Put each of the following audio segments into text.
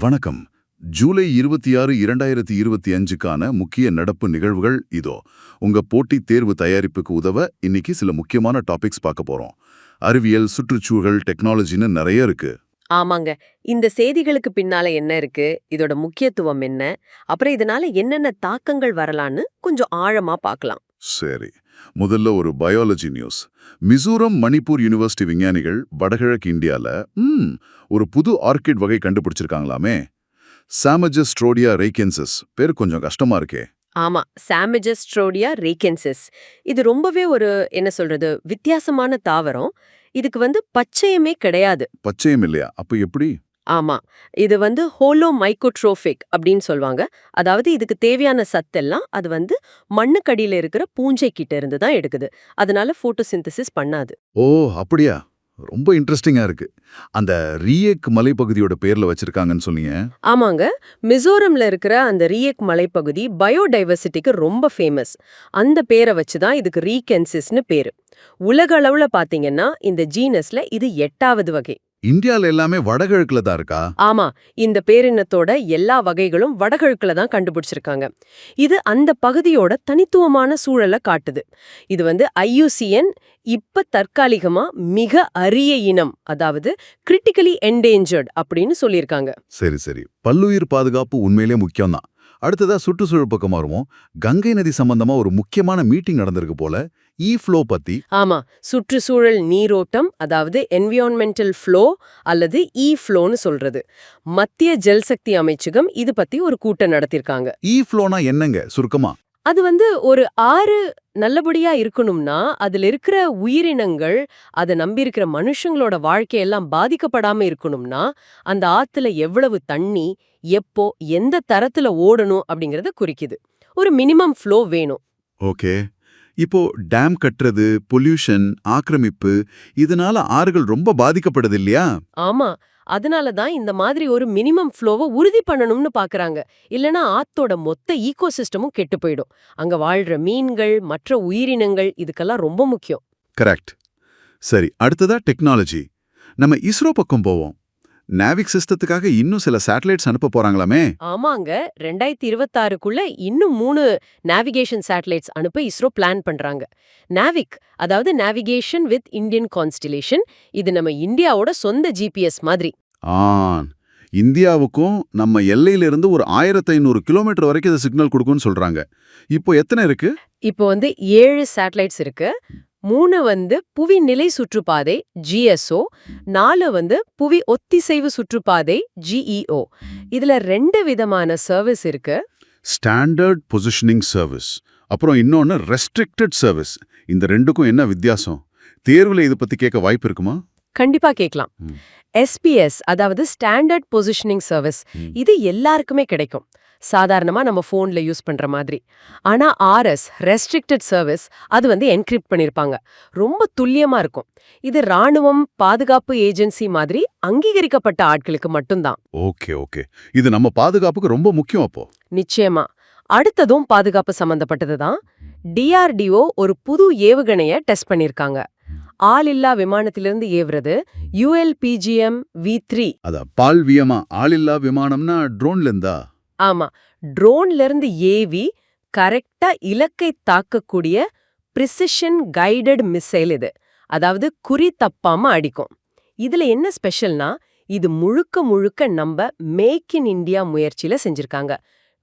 வணக்கம். ஜூலை 26, 2025க்கான முக்கிய நடப்பு நிகழ்வுகள் இதோ. உங்க போட்டித் தேர்வு தயாரிப்புக்கு உதவ இன்னைக்கு சில முக்கியமான டாபிக்ஸ் பார்க்க போறோம். அறிவியல், சுற்றுச்சூழல், டெக்னாலஜின்னு நிறைய இருக்கு. ஆமாங்க. இந்த செய்திகளுக்கு பின்னால என்ன இருக்கு? இதோட முக்கியத்துவம் என்ன? அப்புறம் இதனால என்னென்ன தாக்கங்கள் வரலான்னு கொஞ்சம் ஆழமா பார்க்கலாம். சரி, முதல்ல ஒரு biology news. Mizoram Manipur university விஞ்ஞானிகள் வடகிழக்கு இந்தியால ஒரு புது ஆர்கிட் வகை கண்டுபிடிச்சிருக்காங்களாமே. சாமஜஸ்ட்ரோடியா ரேக்கென்சிஸ். பேர் கொஞ்சம் கஷ்டமா இருக்கே. ஆமா, சாமஜஸ்ட்ரோடியா ரேக்கென்சிஸ். இது ரொம்பவே என்ன சொல்றது, வித்தியாசமான தாவரம். இதுக்கு பச்சையமே கிடையாது. பச்சையம் இல்லையா? அப்ப எப்படி? ஆமா, இது ஹோலோ மைக்கோட்ரோபிக் அப்படின்னு சொல்லுவாங்க. அதாவது இதுக்கு தேவையான சத்தெல்லாம் அது மண்ணுக்கடியில இருக்கிற பூஞ்சை கிட்ட இருந்து தான் எடுக்குது. அதனால போட்டோசிந்தசிஸ் பண்ணாது. ஓ, அப்படியா? ரொம்ப இன்ட்ரெஸ்டிங்கா இருக்கு. அந்த ரீயேக் மலைப்பகுதியோட பேர்ல வச்சிருக்காங்கன்னு சொன்னீங்க. ஆமாங்க, மிசோரம்ல இருக்கிற அந்த ரீயேக் மலைப்பகுதி பயோடைவர்சிட்டிக்கு ரொம்ப ஃபேமஸ். அந்த பேரை வச்சு தான் இதுக்கு ரீகென்சிஸ்னு பேரு. உலக அளவுல பாத்தீங்கன்னா இந்த ஜீனஸ்ல இது 8வது வகை. இந்தியால எல்லாமே வடகிழக்குல தான் இருக்கா? ஆமா, இந்த பேரினத்தோட எல்லா வகைகளும் வடகிழக்குல தான் கண்டுபிடிச்சிருக்காங்க. இது அந்த பகுதியோட தனித்துவமான சூழலை காட்டுது. இது IUCN இப்ப தற்காலிகமா மிக அரிய இனம், அதாவது கிரிட்டிக்கலி என்டேஞ்சர்ட் அப்படின்னு சொல்லியிருக்காங்க. சரி சரி, பல்லுயிர் பாதுகாப்பு உண்மையிலே முக்கியம்தான். அடுத்ததா சுற்றுச்சூழல் பக்கம் வருவோம். கங்கை நதி சம்பந்தமா ஒரு முக்கியமான மீட்டிங் நடந்திருக்கு போல. ஃப்ளோ பத்தி. ஆமா, சுற்றுச்சூழல் நீரோட்டம், அதாவது என்விரான்மெண்டல் ஃப்ளோ அல்லது ஃப்ளோன்னு சொல்றது. மத்திய ஜல்சக்தி அமைச்சகம் இது பத்தி ஒரு கூட்டம் நடத்திருக்காங்க. ஃப்ளோனா என்னங்க சுருக்கமா? அது ஒரு ஆறு நல்லபடியா இருக்கணும்னா அதுல இருக்கிற உயிரினங்கள், அதை நம்பி இருக்கிற மனுஷங்களோட வாழ்க்கையெல்லாம் பாதிக்கப்படாம இருக்கணும்னா அந்த ஆத்துல எவ்வளவு தண்ணி, எப்போ, எந்த தரத்துல ஓடணும் அப்படிங்கறத குறிக்குது. ஒரு மினிமம் ஃப்ளோ வேணும். ஓகே. இப்போ டேம் கட்டுறது, பொல்யூஷன், ஆக்கிரமிப்பு, இதனால ஆறுகள் ரொம்ப பாதிக்கப்படுது இல்லையா? ஆமா, அதனால தான் இந்த மாதிரி ஒரு மினிமம் ஃப்ளோவை உறுதி பண்ணணும்னு பாக்குறாங்க. இல்லனா ஆத்தோட மொத்த ஈகோசிஸ்டமும் கெட்டு போயிடும். அங்க வாழ்ற மீன்கள், மற்ற உயிரினங்கள் இதுக்கெல்லாம் ரொம்ப முக்கியம். கரெக்ட். சரி, அடுத்ததா டெக்னாலஜி. நம்ம இஸ்ரோ பக்கம் போவோம். நாவிக் சிஸ்டத்துக்காக இன்னும் சில சேட்டலைட்ஸ் அனுப்ப போறாங்களாமே. ஆமாங்க, 2026க்குள்ள இன்னும் 3 நேவிகேஷன் சேட்டலைட்ஸ் அனுப்ப இஸ்ரோ பிளான் பண்றாங்க. நாவிக், அதாவது நேவிகேஷன் வித் இந்தியன் கான்ஸ்டிலேஷன். இது நம்ம இந்தியாவோட சொந்த GPS மாதிரி. இந்தியாவுக்கும் நம்ம எல்லையிலிருந்து ஒரு 1500 கிலோமீட்டர் வரைக்கும் இது சிக்னல் கொடுக்கும்னு சொல்றாங்க. இப்போ எத்தனை இருக்கு? இப்போ 7 சேட்டலைட்ஸ் இருக்கு. 3 புவி நிலை சுற்றுப்பாதை GSO, 4 புவி ஒத்திசைவு சுற்றுப்பாதை GEO. இதுல 2 விதமான சர்வீஸ் இருக்கு. ஸ்டாண்டர்ட் பொசிஷனிங் சர்வீஸ், அப்புறம் இன்னொன்னு ரெஸ்ட்ரிக்டட் சர்வீஸ். இந்த ரெண்டுக்கும் என்ன வித்தியாசம்? தேர்வுல இது பத்தி கேட்க வாய்ப்பு இருக்குமா? கண்டிப்பா கேட்கலாம். SPS, அதாவது ஸ்டாண்டர்ட் பொசிஷனிங் சர்வீஸ், இது எல்லாருக்குமே கிடைக்கும். சாதாரணமா நம்ம போன்ல யூஸ் பண்ற மாதிரி. ஆனா RS, ரெஸ்ட்ரிக்டட் சர்வீஸ், அது என்கிரிப்ட் பண்ணிருப்பாங்க. ரொம்ப துல்லியமா இருக்கும். இது ராணுவம், பாதுகாப்பு ஏஜென்சி மாதிரி அங்கீகரிக்கப்பட்ட ஆட்களுக்கு மட்டும்தான். ஓகே ஓகே, இது நம்ம பாதுகாப்புக்கு ரொம்ப முக்கியம் அப்போ. நிச்சயமா. அடுத்ததும் பாதுகாப்பு சம்பந்தப்பட்டதுதான். DRDO ஒரு புது ஏவுகணைய டெஸ்ட் பண்ணிருக்காங்க. ஆளில்லா விமானத்திலிருந்து ஏவுறது ULPGM-V3. அதான் பால்வியமா, ஆளில்லா விமானம்னா ட்ரோன்ல இருந்தா? ஆமா, ட்ரோன்ல இருந்து ஏவி கரெக்டா இலக்கை தாக்கக்கூடிய பிரிசிஷன் கைடட் மிசைல் இது. அதாவது குறி தப்பாம அடிக்கும். இதுல என்ன ஸ்பெஷல்னா, இது முழுக்க முழுக்க நம்ம மேக் இன் இந்தியா முயற்சியில செஞ்சிருக்காங்க.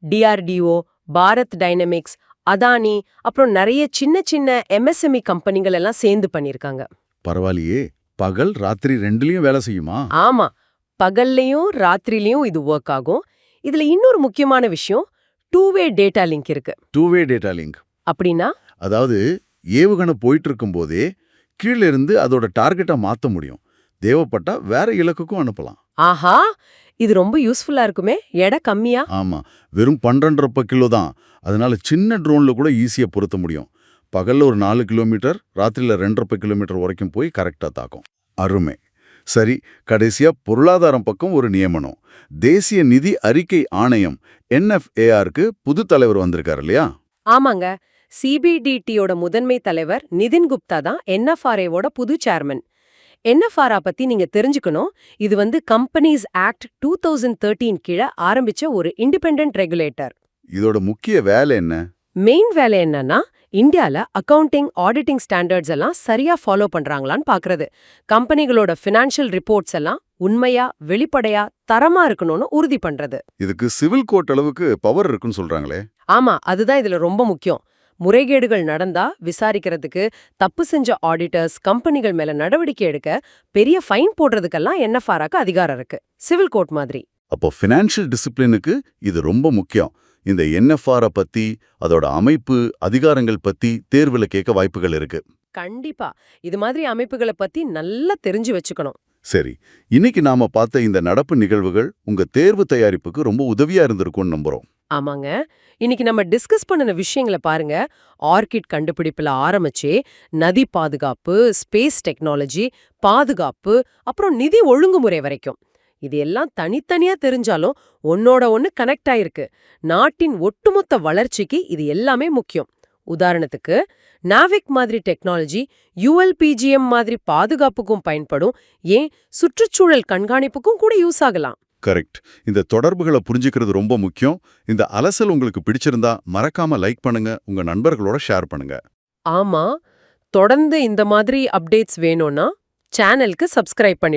DRDO, பாரத் டைனமிக்ஸ், அதானி, அப்புறம் நிறைய சின்ன சின்ன MSME கம்பெனிகள் எல்லாம் சேர்ந்து பண்ணிருக்காங்க. பரவாயில்லையே, பகல் ராத்திரி ரெண்டுலயும் வேலை செய்யுமா? ஆமா, பகல்லையும் ராத்திரிலையும் இது ஒர்க் ஆகும். இதுல இன்னொரு முக்கியமான விஷயம், 2-வே டேட்டா லிங்க் இருக்கு. 2-வே டேட்டா லிங்க் அப்படின்னா, அதாவது ஏவுகணை போயிட்டு இருக்கும் போதே கீழ இருந்து அதோட டார்கெட்டை மாத்த முடியும். தேவைப்பட்டா வேற இலக்குக்கும் அனுப்பலாம். ஆஹா, இது ரொம்ப யூஸ்ஃபுல்லா இருக்குமே. எடை கம்மியா? ஆமா, வெறும் 12.5 கிலோ தான். அதனால சின்ன ட்ரோன்ல கூட ஈஸியா பொருத்த முடியும். பகல்ல ஒரு 4 கிலோமீட்டர், ராத்திரில 2.5 கிலோமீட்டர் வரைக்கும் போய் கரெக்டா தாக்கும். அருமை. சரி, கடைசியா பொருளாதாரம் பக்கம் ஒரு நியமனம். தேசிய நிதி அறிக்கை ஆணையம் NFARக்கு புது தலைவர் வந்திருக்காரு இல்லையா? ஆமாங்க, CBDTயோட முதன்மை தலைவர் நிதின் குப்தா தான் NFRAவோட புது சேர்மன். NFRA பத்தி நீங்க தெரிஞ்சுக்கணும். இது கம்பெனிஸ் ஆக்ட் 2013 கீழ ஆரம்பிச்ச ஒரு இண்டிபெண்டன்ட் ரெகுலேட்டர். இதோட முக்கிய வேலை என்ன? மெயின் வேலை என்னன்னா, இந்தியால அக்கவுண்டிங், ஆடிட்டிங் ஸ்டாண்டர்ட்ஸ் எல்லாம் சரியா ஃபாலோ பண்றாங்களான்னு பாக்குறது. கம்பெனிகளோட ஃபினான்ஷியல் ரிப்போர்ட்ஸ் எல்லாம் உண்மையா, வெளிப்படையா, தரமா இருக்கணும்னு உறுதி பண்றது. இதுக்கு சிவில் கோர்ட் அளவுக்கு பவர் இருக்குன்னு சொல்றாங்களே. ஆமா, அதுதான் இதுல ரொம்ப முக்கியம். முறைகேடுகள் நடந்தா விசாரிக்கிறதுக்கு, தப்பு செஞ்ச ஆடிட்டர்ஸ், கம்பெனிகள் மேல நடவடிக்கை எடுக்க, பெரிய ஃபைன் போடுறதுக்கெல்லாம் NFRAக்கு அதிகாரம் இருக்கு. சிவில் கோர்ட் மாதிரி. அப்போ ஃபினான்ஷியல் டிசிப்ளினுக்கு இது ரொம்ப முக்கியம். இந்த NFRA பத்தி, அதோட அமைப்பு, அதிகாரங்கள் பத்தி தேர்வுல கேட்க வாய்ப்புகள் இருக்கு. கண்டிப்பா. இது மாதிரி அமைப்புகளை பத்தி நல்லா தெரிஞ்சு வச்சுக்கணும். சரி, இன்னைக்கு நாம பார்த்த இந்த நடப்பு நிகழ்வுகள் உங்க தேர்வு தயாரிப்புக்கு ரொம்ப உதவியா இருந்திருக்கும்னு நம்புறோம். ஆமாங்க. இன்னைக்கு நம்ம டிஸ்கஸ் பண்ணின விஷயங்களை பாருங்க. ஆர்கிட் கண்டுபிடிப்புல ஆரம்பிச்சே நதி பாதுகாப்பு, ஸ்பேஸ் டெக்னாலஜி, பாதுகாப்பு, அப்புறம் நிதி ஒழுங்குமுறை வரைக்கும். இது எல்லாம் தனித்தனியா தெரிஞ்சாலும் ஒன்னோட ஒன்னு கனெக்ட் ஆயிருக்கு. நாட்டின் ஒட்டுமொத்த வளர்ச்சிக்கு இது எல்லாமே முக்கியம். உதாரணத்துக்கு, நாவிக் மாதிரி டெக்னாலஜி ULPGM மாதிரி பாதுகாப்புக்கும் பயன்படும். ஏன் சுற்றுச்சூழல் கண்காணிப்புக்கும் கூட யூஸ் ஆகலாம். கரெக்ட். இந்த தொடர்புகளை புரிஞ்சுக்கிறது ரொம்ப முக்கியம். இந்த அலசல் உங்களுக்கு பிடிச்சிருந்தா மறக்காம லைக் பண்ணுங்க, உங்க நண்பர்களோட ஷேர் பண்ணுங்க. ஆமா, தொடர்ந்து இந்த மாதிரி அப்டேட்ஸ் வேணும்னா சேனலுக்கு சப்ஸ்கிரைப் பண்ணி